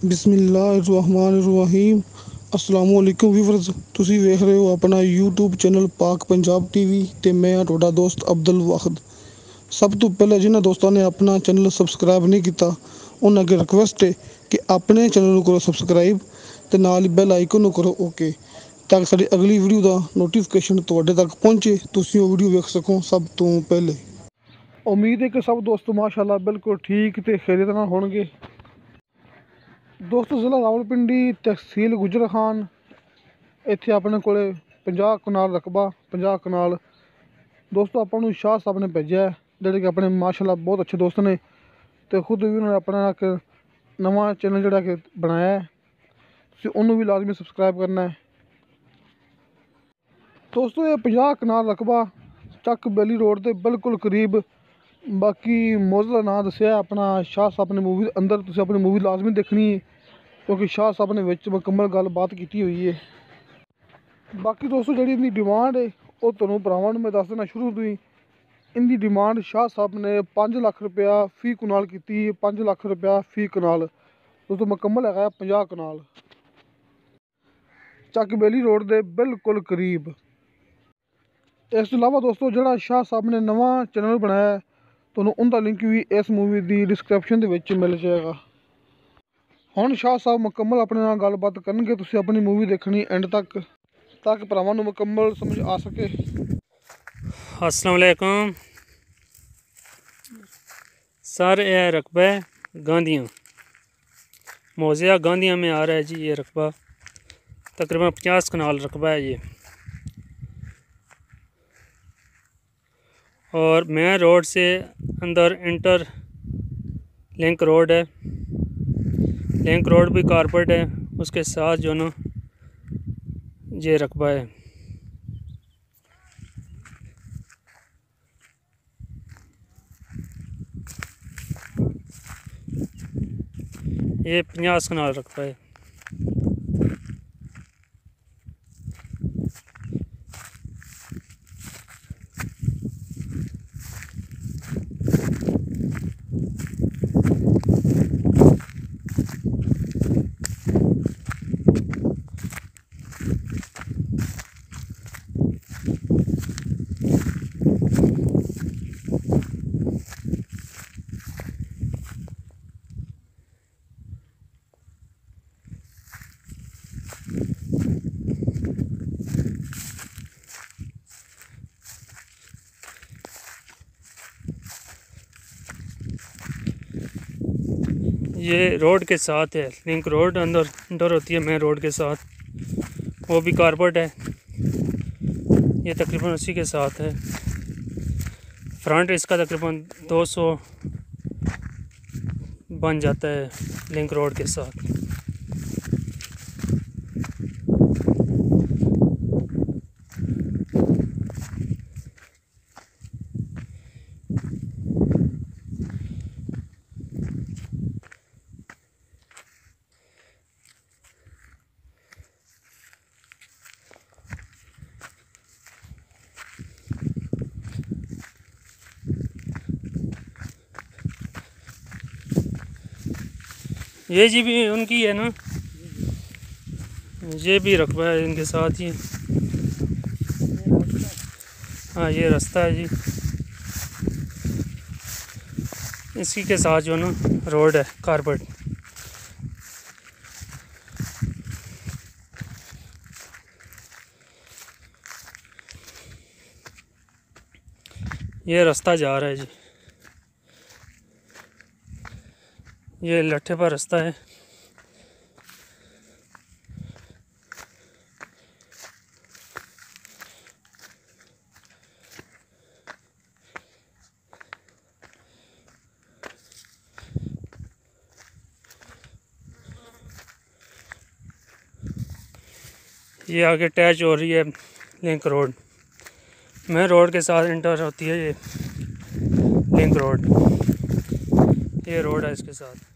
बिस्मिल्लाहिर्रहमानिर्रहीम। अस्सलामु अलैकुम व्यूअर्स, ਤੁਸੀਂ ਵੇਖ ਰਹੇ ਹੋ ਆਪਣਾ YouTube ਚੈਨਲ ਪਾਕ ਪੰਜਾਬ ਟੀਵੀ ਤੇ ਮੈਂ ਹਾਂ ਤੁਹਾਡਾ ਦੋਸਤ ਅਬਦੁਲ ਵਾਹਿਦ। ਸਭ ਤੋਂ ਪਹਿਲਾਂ ਜਿਨ੍ਹਾਂ ਦੋਸਤਾਂ ਨੇ ਆਪਣਾ ਚੈਨਲ ਸਬਸਕ੍ਰਾਈਬ ਨਹੀਂ ਕੀਤਾ ਉਹਨਾਂ ਅੱਗੇ ਰਿਕੁਐਸਟ ਹੈ ਕਿ ਆਪਣੇ ਚੈਨਲ ਨੂੰ ਕਰੋ ਸਬਸਕ੍ਰਾਈਬ ਤੇ ਨਾਲ ਹੀ ਬੈਲ ਆਈਕਨ ਨੂੰ ਕਰੋ ਓਕੇ, ਤਾਂ ਕਿ ਸਾਡੀ ਅਗਲੀ ਵੀਡੀਓ ਦਾ ਨੋਟੀਫਿਕੇਸ਼ਨ ਤੁਹਾਡੇ ਤੱਕ ਪਹੁੰਚੇ, ਤੁਸੀਂ ਉਹ ਵੀਡੀਓ ਵੇਖ ਸਕੋ ਸਭ ਤੋਂ ਪਹਿਲੇ। ਉਮੀਦ ਹੈ ਕਿ ਸਭ ਦੋਸਤ ਮਾਸ਼ਾਅੱਲਾ ਬਿਲਕੁਲ ਠੀਕ ਤੇ ਖੈਰੀਅਤ ਨਾਲ ਹੋਣਗੇ। ਦੋਸਤੋ, ਜ਼ਿਲ੍ਹਾ ਰਾਵਲਪਿੰਡੀ, ਤਹਿਸੀਲ ਗੁਜਰ ਖਾਨ, ਇੱਥੇ ਆਪਣੇ ਕੋਲ 50 ਕਨਾਲ ਰਕਬਾ, 50 ਕਨਾਲ ਦੋਸਤੋ ਆਪਾਂ ਨੂੰ ਸ਼ਾਹ ਸਾਹਿਬ ਨੇ ਭੇਜਿਆ, ਜਿਹੜੇ ਕਿ ਆਪਣੇ ਮਾਸ਼ਾਅੱਲਾ ਬਹੁਤ ਅੱਛੇ ਦੋਸਤ ਨੇ ਅਤੇ ਖੁਦ ਵੀ ਉਹਨਾਂ ਨੇ ਆਪਣਾ ਇੱਕ ਨਵਾਂ ਚੈਨਲ ਜਿਹੜਾ ਕਿ ਬਣਾਇਆ, ਤੁਸੀਂ ਉਹਨੂੰ ਵੀ ਲਾਜ਼ਮੀ ਸਬਸਕ੍ਰਾਈਬ ਕਰਨਾ ਹੈ। ਦੋਸਤੋ ਇਹ 50 ਕਨਾਲ ਰਕਬਾ ਚੱਕ ਬੇਲੀ ਰੋਡ ਦੇ ਬਿਲਕੁਲ ਕਰੀਬ, ਬਾਕੀ ਮੌਜੂ ਦਾ ਨਾਂ ਦੱਸਿਆ ਆਪਣਾ ਸ਼ਾਹ ਸਾਹਿਬ ਨੇ ਮੂਵੀ ਅੰਦਰ, ਤੁਸੀਂ ਆਪਣੀ ਮੂਵੀ ਲਾਜ਼ਮੀ ਦੇਖਣੀ ਹੈ ਕਿਉਂਕਿ ਸ਼ਾਹ ਸਾਹਿਬ ਨੇ ਵਿੱਚ ਮੁਕੰਮਲ ਗੱਲਬਾਤ ਕੀਤੀ ਹੋਈ ਹੈ। ਬਾਕੀ ਦੋਸਤੋ ਜਿਹੜੀ ਇਹਦੀ ਡਿਮਾਂਡ ਹੈ ਉਹ ਤੁਹਾਨੂੰ ਭਰਾਵਾਂ ਨੂੰ ਮੈਂ ਦੱਸ ਦੇਣਾ ਸ਼ੁਰੂ ਤੋਂ ਹੀ, ਇਹਦੀ ਡਿਮਾਂਡ ਸ਼ਾਹ ਸਾਹਿਬ ਨੇ 5 ਲੱਖ ਰੁਪਇਆ ਫੀ ਕਨਾਲ ਕੀਤੀ, 5 ਲੱਖ ਰੁਪਇਆ ਫੀ ਕਨਾਲ। ਦੋਸਤੋ ਮੁਕੰਮਲ ਹੈਗਾ 50 ਕਨਾਲ, ਚੱਕ ਬੇਲੀ ਰੋਡ ਦੇ ਬਿਲਕੁਲ ਕਰੀਬ। ਇਸ ਤੋਂ ਇਲਾਵਾ ਦੋਸਤੋ ਜਿਹੜਾ ਸ਼ਾਹ ਸਾਹਿਬ ਨੇ ਨਵਾਂ ਚੈਨਲ ਬਣਾਇਆ, ਤੁਹਾਨੂੰ ਉਹਦਾ ਲਿੰਕ ਵੀ ਇਸ ਮੂਵੀ ਦੀ ਡਿਸਕ੍ਰਿਪਸ਼ਨ ਦੇ ਵਿੱਚ ਮਿਲ ਜਾਏਗਾ। ਹੁਣ ਸ਼ਾਹ ਸਾਹਿਬ ਮੁਕੰਮਲ ਆਪਣੇ ਨਾਲ ਗੱਲਬਾਤ ਕਰਨਗੇ, ਤੁਸੀਂ ਆਪਣੀ ਮੂਵੀ ਦੇਖਣੀ ਐਂਡ ਤੱਕ ਤਾਂ ਕਿ ਭਰਾਵਾਂ ਨੂੰ ਮੁਕੰਮਲ ਸਮਝ ਆ सके। अस्सलाम वालेकुम सर, यह रकबा है गांधियाँ, मौज़ा गांधियाँ में आ रहा है जी। ये रकबा तकरीबन 50 कनाल रकबा है ये, और मेन रोड से अंदर इंटर लिंक रोड है, लिंक रोड भी कारपेट है, उसके साथ जो ना ये रकबा है। ये 50 कनाल रकबा है। ये रोड के साथ है, लिंक रोड अंदर इंटर होती है मेन रोड के साथ, वो भी कारपेट है। ये तकरीबन उसी के साथ है। फ्रंट इसका तकरीबन 200 बन जाता है लिंक रोड के साथ। ये जी भी उनकी है ना, ये भी रकबा है इनके साथ ही। हाँ, ये रास्ता है जी, इसी के साथ जो ना रोड है कारपेट। ये रास्ता जा रहा है जी, ये लट्ठे पर रास्ता है। ये आगे अटैच हो रही है लिंक रोड, मेन रोड के साथ इंटर होती है ये लिंक रोड, ये रोड है इसके साथ।